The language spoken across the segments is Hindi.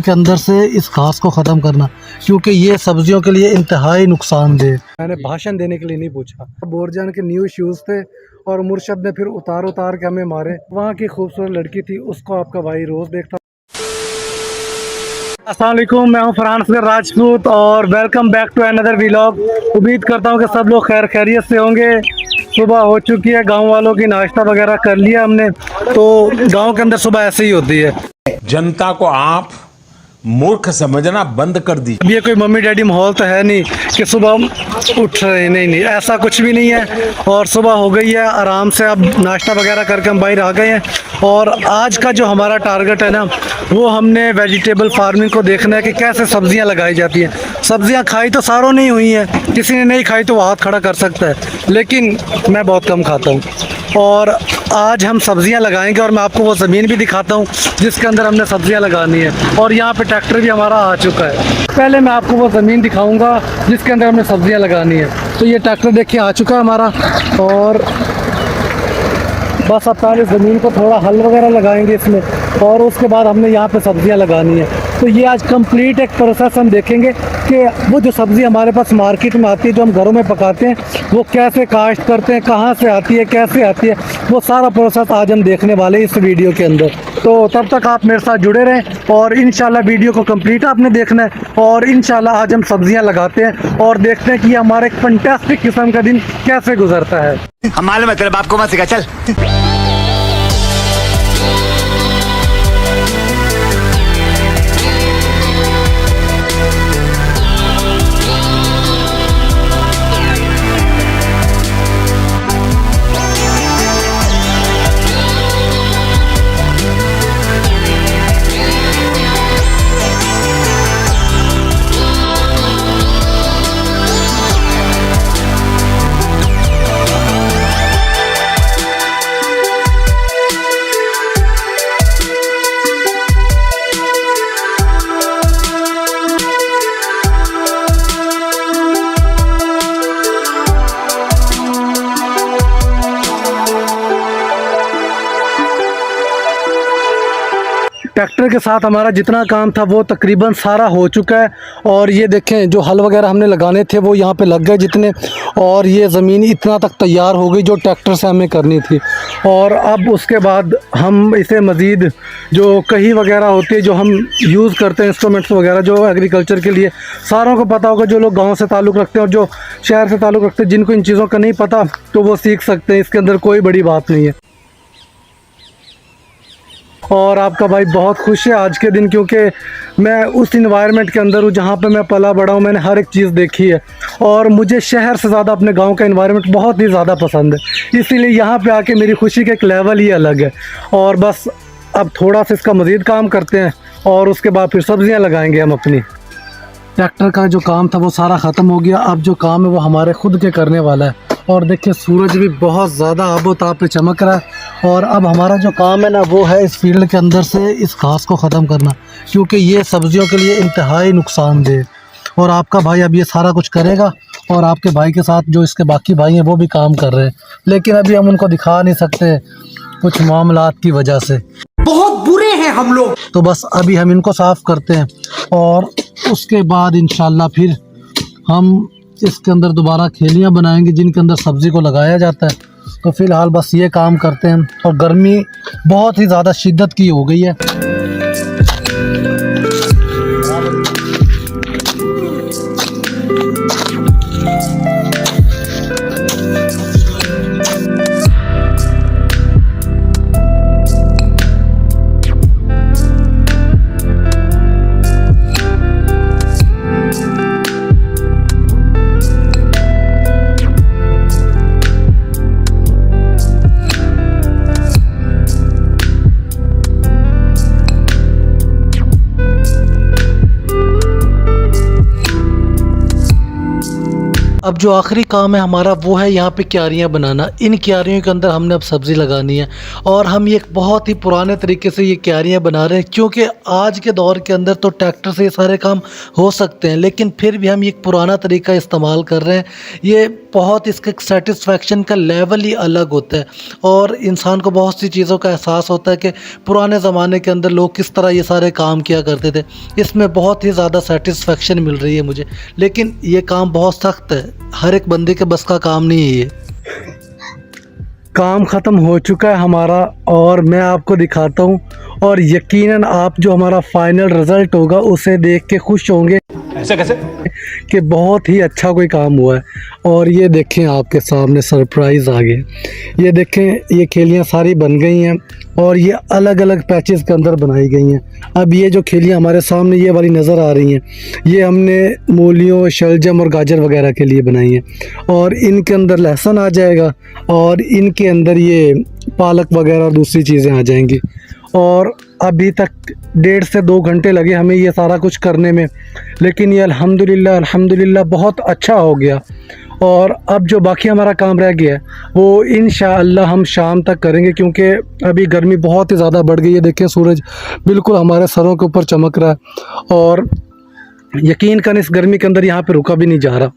के अंदर से इस घास को ख़त्म करना, क्योंकि ये सब्जियों के लिए इंतहाई नुकसानदेह। मैंने भाषण देने के लिए नहीं पूछा। बोरजान के न्यू शूज़ थे और मुर्शद ने फिर उतार उतार के हमें मारे। वहाँ की खूबसूरत लड़की थी, उसको आपका भाई रोज़ देखता। अस्सलाम वालेकुम, मैं हूँ फरहान असगर राजपूत और welcome back to another vlog. उम्मीद करता हूँ कि सब लोग खैर खैरियत से होंगे। सुबह हो चुकी है, गांव वालों की नाश्ता वगैरह कर लिया हमने। तो गांव के अंदर सुबह ऐसे ही होती है। जनता को आप मूर्ख समझना बंद कर दी। अब ये कोई मम्मी डैडी माहौल तो है नहीं कि सुबह उठ रहे, नहीं, ऐसा कुछ भी नहीं है। और सुबह हो गई है, आराम से अब नाश्ता वगैरह करके हम बाहर आ गए हैं। और आज का जो हमारा टारगेट है ना, वो हमने वेजिटेबल फार्मिंग को देखना है कि कैसे सब्जियां लगाई जाती हैं। सब्जियां खाई तो सारों नहीं हुई हैं, किसी ने नहीं खाई तो वो हाथ खड़ा कर सकता है, लेकिन मैं बहुत कम खाता हूँ। और आज हम सब्जियां लगाएंगे और मैं आपको वो ज़मीन भी दिखाता हूँ जिसके अंदर हमने सब्जियां लगानी है। और यहाँ पे ट्रैक्टर भी हमारा आ चुका है। पहले मैं आपको वो ज़मीन दिखाऊंगा जिसके अंदर हमने सब्जियां लगानी है। तो ये ट्रैक्टर देखिए आ चुका है हमारा, और बस अब पहले ज़मीन को थोड़ा हल वगैरह लगाएंगे इसमें, और उसके बाद हमने यहाँ पे सब्जियाँ लगानी है। तो ये आज कंप्लीट एक प्रोसेस हम देखेंगे कि वो जो सब्ज़ी हमारे पास मार्केट में आती है, जो हम घरों में पकाते हैं, वो कैसे काश्त करते हैं, कहाँ से आती है, कैसे आती है, वो सारा प्रोसेस आज हम देखने वाले हैं इस वीडियो के अंदर। तो तब तक आप मेरे साथ जुड़े रहें और इंशाल्लाह वीडियो को कंप्लीट आपने देखना है। और इंशाल्लाह आज हम सब्जियां लगाते हैं और देखते हैं कि ये हमारा एक फंटास्टिक किस्म का दिन कैसे गुजरता है। हम मालूम है तेरे बाप को मत सिखा, चल। ट्रैक्टर के साथ हमारा जितना काम था वो तकरीबन सारा हो चुका है। और ये देखें, जो हल वगैरह हमने लगाने थे वो यहाँ पे लग गए जितने, और ये ज़मीन इतना तक तैयार हो गई जो ट्रैक्टर से हमें करनी थी। और अब उसके बाद हम इसे मज़ीद जो कही वगैरह होती है, जो हम यूज़ करते हैं इंस्ट्रूमेंट्स वगैरह जो एग्रीकल्चर के लिए, सारों को पता होगा। जो लोग गाँव से ताल्लुक़ रखते हैं और जो शहर से ताल्लुक़ रखते हैं, जिनको इन चीज़ों का नहीं पता तो वो सीख सकते हैं, इसके अंदर कोई बड़ी बात नहीं है। और आपका भाई बहुत खुश है आज के दिन, क्योंकि मैं उस इन्वायरमेंट के अंदर हूँ जहाँ पे मैं पला बड़ा हूँ। मैंने हर एक चीज़ देखी है और मुझे शहर से ज़्यादा अपने गांव का इन्वायरमेंट बहुत ही ज़्यादा पसंद है। इसीलिए यहाँ पे आके मेरी खुशी का एक लेवल ही अलग है। और बस अब थोड़ा सा इसका मज़ीद काम करते हैं और उसके बाद फिर सब्ज़ियाँ लगाएँगे हम अपनी। ट्रैक्टर का जो काम था वो सारा ख़त्म हो गया। अब जो काम है वो हमारे खुद के करने वाला है। और देखिए सूरज भी बहुत ज़्यादा आबोताब पे चमक रहा है। और अब हमारा जो काम है ना, वो है इस फील्ड के अंदर से इस घास को ख़त्म करना, क्योंकि ये सब्जियों के लिए इंतहाई नुकसानदेह। और आपका भाई अब ये सारा कुछ करेगा और आपके भाई के साथ जो इसके बाकी भाई हैं वो भी काम कर रहे हैं, लेकिन अभी हम उनको दिखा नहीं सकते कुछ मामलात की वजह से। बहुत बुरे हैं हम लोग। तो बस अभी हम इनको साफ़ करते हैं और उसके बाद इंशाल्लाह फिर हम इसके अंदर दोबारा खेलियां बनाएंगे जिनके अंदर सब्ज़ी को लगाया जाता है। तो फ़िलहाल बस ये काम करते हैं। और गर्मी बहुत ही ज़्यादा शिद्दत की हो गई है। अब जो आखिरी काम है हमारा वो है यहाँ पे क्यारियाँ बनाना। इन क्यारियों के अंदर हमने अब सब्ज़ी लगानी है और हम ये एक बहुत ही पुराने तरीके से ये क्यारियाँ बना रहे हैं, क्योंकि आज के दौर के अंदर तो ट्रैक्टर से ये सारे काम हो सकते हैं, लेकिन फिर भी हम ये एक पुराना तरीका इस्तेमाल कर रहे हैं। ये बहुत इसका सेटिस्फेक्शन का लेवल ही अलग होता है और इंसान को बहुत सी चीज़ों का एहसास होता है कि पुराने ज़माने के अंदर लोग किस तरह ये सारे काम किया करते थे। इसमें बहुत ही ज़्यादा सेटिस्फेक्शन मिल रही है मुझे, लेकिन ये काम बहुत सख्त है, हर एक बंदे के बस का काम नहीं है ये। काम ख़त्म हो चुका है हमारा और मैं आपको दिखाता हूँ और यकीनन आप जो हमारा फाइनल रिज़ल्ट होगा उसे देख के खुश होंगे। ऐसे कैसे? कि बहुत ही अच्छा कोई काम हुआ है। और ये देखें आपके सामने सरप्राइज़ आ गए। ये देखें ये खेलियाँ सारी बन गई हैं और ये अलग अलग पैचेस के अंदर बनाई गई हैं। अब ये जो खेलियाँ हमारे सामने ये वाली नज़र आ रही हैं, ये हमने मूलियों, शलजम और गाजर वगैरह के लिए बनाई हैं और इनके अंदर लहसुन आ जाएगा और इनके अंदर ये पालक वगैरह और दूसरी चीज़ें आ जाएंगी। और अभी तक 1.5 से 2 घंटे लगे हमें ये सारा कुछ करने में, लेकिन ये अल्हम्दुलिल्लाह बहुत अच्छा हो गया। और अब जो बाकी हमारा काम रह गया है वो इंशाअल्लाह हम शाम तक करेंगे, क्योंकि अभी गर्मी बहुत ही ज़्यादा बढ़ गई है। देखें सूरज बिल्कुल हमारे सरों के ऊपर चमक रहा है और यकीन करें इस गर्मी के अंदर यहाँ पे रुका भी नहीं जा रहा।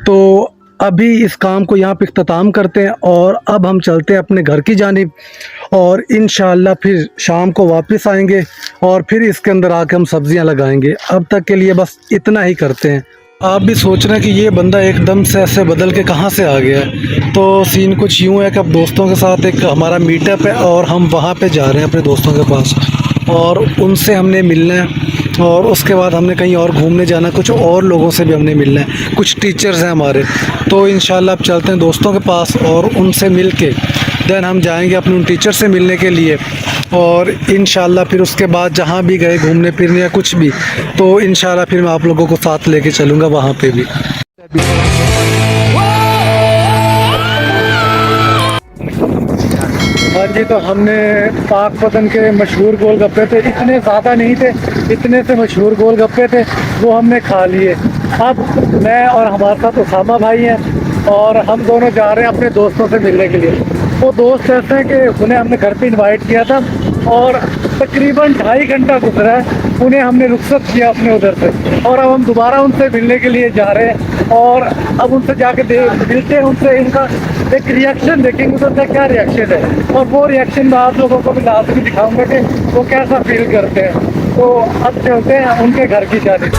तो अभी इस काम को यहाँ पे इख्तिताम करते हैं और अब हम चलते हैं अपने घर की जानिब और इंशाअल्लाह फिर शाम को वापस आएंगे और फिर इसके अंदर आके हम सब्ज़ियाँ लगाएंगे। अब तक के लिए बस इतना ही करते हैं। आप भी सोच रहे हैं कि ये बंदा एकदम से ऐसे बदल के कहाँ से आ गया है, तो सीन कुछ यूँ है कि अब दोस्तों के साथ एक हमारा मीटअप है और हम वहाँ पे जा रहे हैं अपने दोस्तों के पास और उनसे हमने मिलना है और उसके बाद हमने कहीं और घूमने जाना, कुछ और लोगों से भी हमने मिलना है, कुछ टीचर्स हैं हमारे। तो इंशाल्लाह अब चलते हैं दोस्तों के पास और उनसे मिल के देन हम जाएंगे अपने उन टीचर से मिलने के लिए और इंशाल्लाह फिर उसके बाद जहाँ भी गए घूमने फिरने या कुछ भी, तो इंशाल्लाह फिर मैं आप लोगों को साथ लेके चलूँगा वहाँ पे भी। हाँ जी, तो हमने पाकपतन के मशहूर गोलगप्पे थे, इतने ज़्यादा नहीं थे, इतने से मशहूर गोलगप्पे थे, वो हमने खा लिए। अब मैं और हमारे साथ उसामा भाई हैं और हम दोनों जा रहे हैं अपने दोस्तों से मिलने के लिए। वो दोस्त ऐसे हैं कि उन्हें हमने घर पे इनवाइट किया था और तकरीबन 2.5 घंटा गुजरा है, उन्हें हमने रुखसत किया अपने उधर से और अब हम दोबारा उनसे मिलने के लिए जा रहे हैं और अब उनसे जाके मिलते हैं उनसे, इनका एक रिएक्शन देखेंगे तो उनका क्या रिएक्शन है और वो रिएक्शन मैं आप लोगों को भी लाजमी दिखाऊंगा कि वो कैसा फील करते हैं। तो अब चलते हैं उनके घर की जानिब।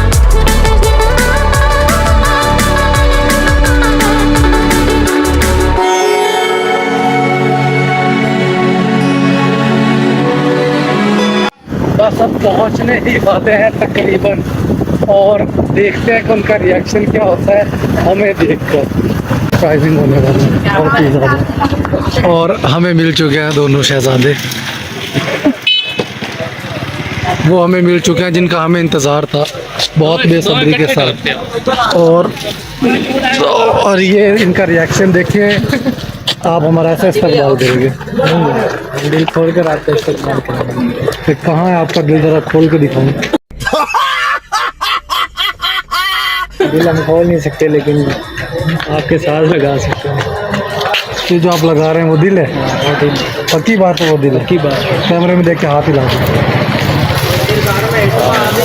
बस अब पहुंचने ही वाले हैं तकरीबन और देखते हैं कि उनका रिएक्शन क्या होता है हमें देखकर। सरप्राइजिंग होने वाला है बहुत ही ज़्यादा। और हमें मिल चुके हैं दोनों शहजादे, वो हमें मिल चुके हैं जिनका हमें इंतज़ार था बहुत बेसब्री के साथ। और ये इनका रिएक्शन देखिए, आप हमारा ऐसा इस्तेमाल करेंगे, दिल खोल कर आपका इस्तेमाल करेंगे। कहाँ है आपका दिल, ज़रा खोल के दिखाऊं। दिल हम खोल नहीं सकते लेकिन आपके साथ लगा सकते हैं। ये जो आप लगा रहे हैं वो दिल है, पक्की बात है, वो दिल है, पक्की बात। कैमरे में देख के हाथ हिला सकते।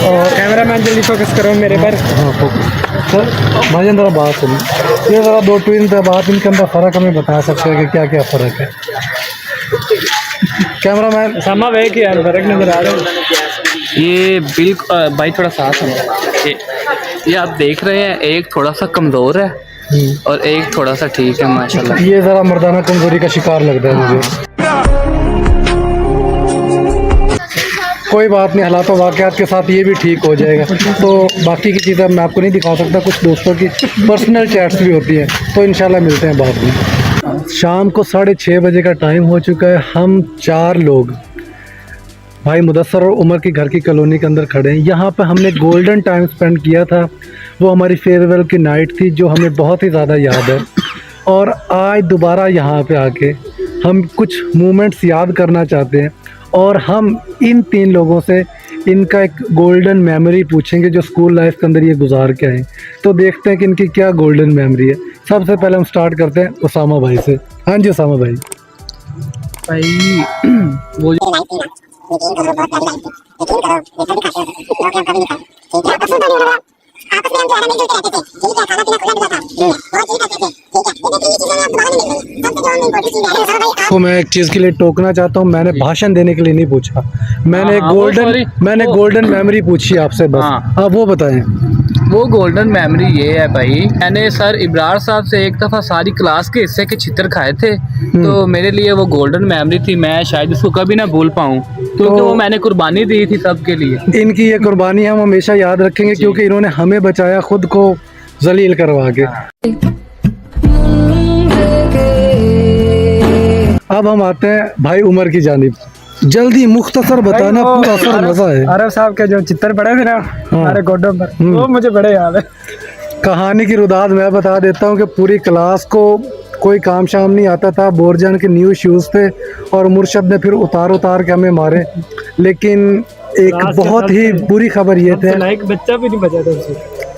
और कैमरा मैन जल्दी फोकस करो मेरे पर। हाँ फोकस सर। भाईजान ज़रा बात सुनिए, ये ज़रा 2 ट्विन थे, बात इनके अंदर फ़र्क हमें बता सकते हैं कि क्या क्या फ़र्क है। कैमरा मैन समा भाई की यार फ़र्क नज़र आ रहा है। ये बिल भाई थोड़ा साथ है, ये आप देख रहे हैं, एक थोड़ा सा कमज़ोर है और एक थोड़ा सा ठीक है माशाल्लाह। ये ज़रा मर्दाना कमज़ोरी का शिकार लगता है मुझे। कोई बात नहीं, हालात वाक़यात के साथ ये भी ठीक हो जाएगा। तो बाकी की चीज़ें मैं आपको नहीं दिखा सकता, कुछ दोस्तों की पर्सनल चैट्स भी होती हैं, तो इंशाल्लाह मिलते हैं बाद में। शाम को 6:30 बजे का टाइम हो चुका है। हम 4 लोग भाई मुदस्सर और उमर की घर की कॉलोनी के अंदर खड़े हैं। यहाँ पे हमने गोल्डन टाइम स्पेंड किया था, वो हमारी फेयरवेल की नाइट थी जो हमें बहुत ही ज़्यादा याद है। और आज दोबारा यहाँ पे आके हम कुछ मोमेंट्स याद करना चाहते हैं और हम इन 3 लोगों से इनका एक गोल्डन मेमोरी पूछेंगे जो स्कूल लाइफ के अंदर ये गुजार के आए। तो देखते हैं कि इनकी क्या गोल्डन मेमोरी है। सबसे पहले हम स्टार्ट करते हैं उसामा भाई से। हाँ जी उसामा भाई। भाई वो को मैं एक चीज़ के लिए टोकना चाहता हूँ, मैंने भाषण देने के लिए नहीं पूछा, मैंने हाँ, वो sorry, वो- गोल्डन मेमोरी पूछी आपसे बस। हाँ। हाँ वो बताएं। वो गोल्डन मेमोरी ये है भाई, मैंने सर इब्रार साहब से एक दफ़ा सारी क्लास के हिस्से के चित्र खाए थे, तो मेरे लिए वो गोल्डन मेमोरी थी। मैं शायद इसको कभी ना भूल पाऊँ, क्योंकि वो मैंने कुर्बानी दी थी सबके लिए। इनकी ये कुर्बानी हम हमेशा याद रखेंगे क्योंकि इन्होंने हमें बचाया, खुद को जलील करवा के। अब हम आते हैं भाई उमर की जानिब। जल्दी मुख्तसर बताना, पूरा असर मजा है। आरव साहब के जो चित्र पड़े थे ना हमारे गोडों पर, वो मुझे बड़े याद है। कहानी की रुदाद मैं बता देता हूँ कि पूरी क्लास को कोई काम शाम नहीं आता था, बोरजान के न्यू शूज़ थे और मुर्शद ने फिर उतार उतार के हमें मारे। लेकिन एक बहुत ही बुरी खबर ये थे, एक बच्चा भी नहीं बचा था उससे।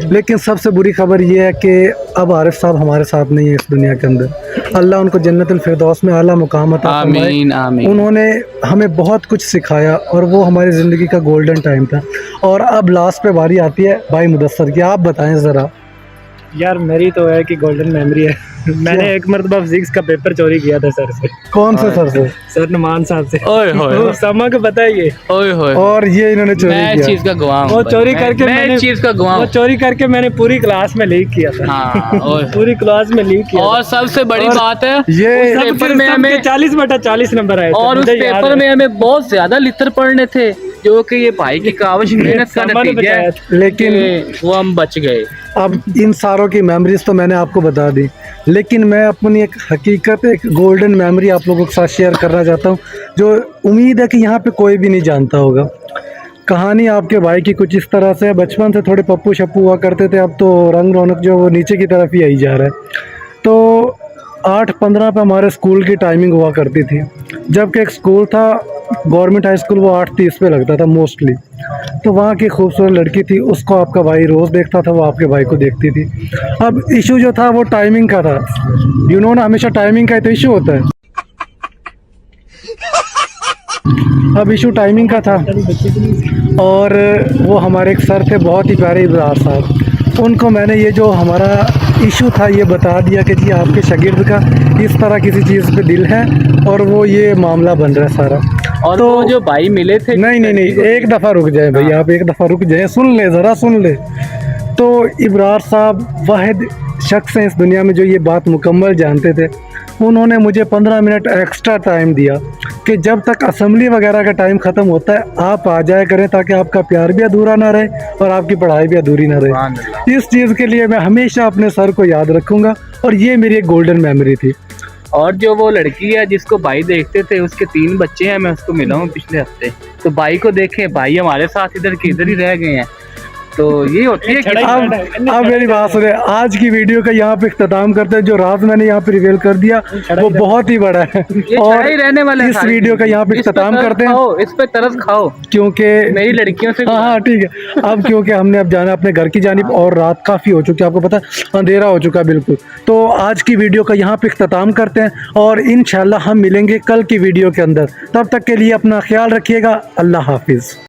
लेकिन सबसे बुरी खबर ये है कि अब आरिफ साहब हमारे साथ नहीं है इस दुनिया के अंदर। अल्लाह उनको जन्नतुल फिरदौस में आला मुकाम अता फरमाए। आमीन आमीन। उन्होंने हमें बहुत कुछ सिखाया और वो हमारी ज़िंदगी का गोल्डन टाइम था। और अब लास्ट पे बारी आती है भाई मुदस्सर की, आप बताएं ज़रा। यार मेरी तो है कि गोल्डन मेमोरी है। मैंने एक मरतबा फिजिक्स का पेपर चोरी किया था सर से। कौन से सर से? सर नुमान साहब से। ओए होए वो समा को पता है ये। ओए होए। और ये इन्होंने चोरी मैं इस किया। चीज का गवाह हूँ वो भाई। चोरी करके मैं मैंने इस चीज का गवाह वो हूँ। चोरी करके मैंने पूरी क्लास में लीक किया था। हाँ, ओए। पूरी क्लास में लीक किया और सबसे बड़ी बात है, ये उस पेपर में हमें 40/40 नंबर आए थे। और उस मुझे याद पेपर है। में हमें बहुत ज्यादा लित्र पढ़ने थे, जो कि ये भाई की काविश मेहनत का सामान नतीजा है। बचाया लेकिन कि वो हम बच गए। अब इन सारों की मेमोरीज तो मैंने आपको बता दी, लेकिन मैं अपनी एक हकीकत, एक गोल्डन मेमोरी आप लोगों के साथ शेयर करना चाहता हूँ, जो उम्मीद है कि यहाँ पे कोई भी नहीं जानता होगा। कहानी आपके भाई की कुछ इस तरह से, बचपन से थोड़े पप्पू शप्पू हुआ करते थे, अब तो रंग रौनक जो वो नीचे की तरफ ही आई जा रहा है। तो 8:15 पे हमारे स्कूल की टाइमिंग हुआ करती थी, जबकि एक स्कूल था गवर्नमेंट हाई स्कूल, वो 8:30 पे लगता था मोस्टली। तो वहाँ की खूबसूरत लड़की थी, उसको आपका भाई रोज़ देखता था, वो आपके भाई को देखती थी। अब इशू जो था वो टाइमिंग का था, यू नो ना, हमेशा टाइमिंग का ही तो इशू होता है। अब इशू टाइमिंग का था और वो हमारे एक सर थे बहुत ही प्यारे, इब्रार साहब। उनको मैंने ये जो हमारा इशू था ये बता दिया कि जी आपके शागिर्द का इस तरह किसी चीज़ पे दिल है और वो ये मामला बन रहा है सारा। और तो वो जो भाई मिले थे, नहीं, एक दफ़ा रुक जाए भाई, आप एक दफ़ा रुक जाए, सुन ले ज़रा, सुन ले। तो इब्रार साहब वाहिद शख्स हैं इस दुनिया में जो ये बात मुकम्मल जानते थे। उन्होंने मुझे 15 मिनट एक्स्ट्रा टाइम दिया कि जब तक असेंबली वगैरह का टाइम ख़त्म होता है आप आ जाया करें, ताकि आपका प्यार भी अधूरा ना रहे और आपकी पढ़ाई भी अधूरी ना रहे। इस चीज़ के लिए मैं हमेशा अपने सर को याद रखूँगा और ये मेरी एक गोल्डन मेमोरी थी। और जो वो लड़की है जिसको भाई देखते थे, उसके 3 बच्चे हैं। मैं उसको मिला हूँ पिछले हफ्ते, तो भाई को देखे, भाई हमारे साथ इधर के इधर ही रह गए हैं। तो ये होती है कि अब मेरी बात सुने, आज की वीडियो का यहाँ पे इख्तिताम करते हैं। जो राज मैंने यहाँ पे रिवील कर दिया वो बहुत ही बड़ा है और रहने वाला है इस सारी वीडियो का यहाँ पे इस पे इख्तिताम तरस करते हैं, खाओ, इस पे तरस खाओ क्योंकि मेरी लड़कियों से। हाँ ठीक है। अब क्योंकि हमने अब जाना अपने घर की जानिब और रात काफ़ी हो चुकी है, आपको पता है अंधेरा हो चुका है बिल्कुल। तो आज की वीडियो का यहाँ पे इख्तिताम करते हैं और इंशाल्लाह हम मिलेंगे कल की वीडियो के अंदर। तब तक के लिए अपना ख्याल रखिएगा। अल्लाह हाफिज़।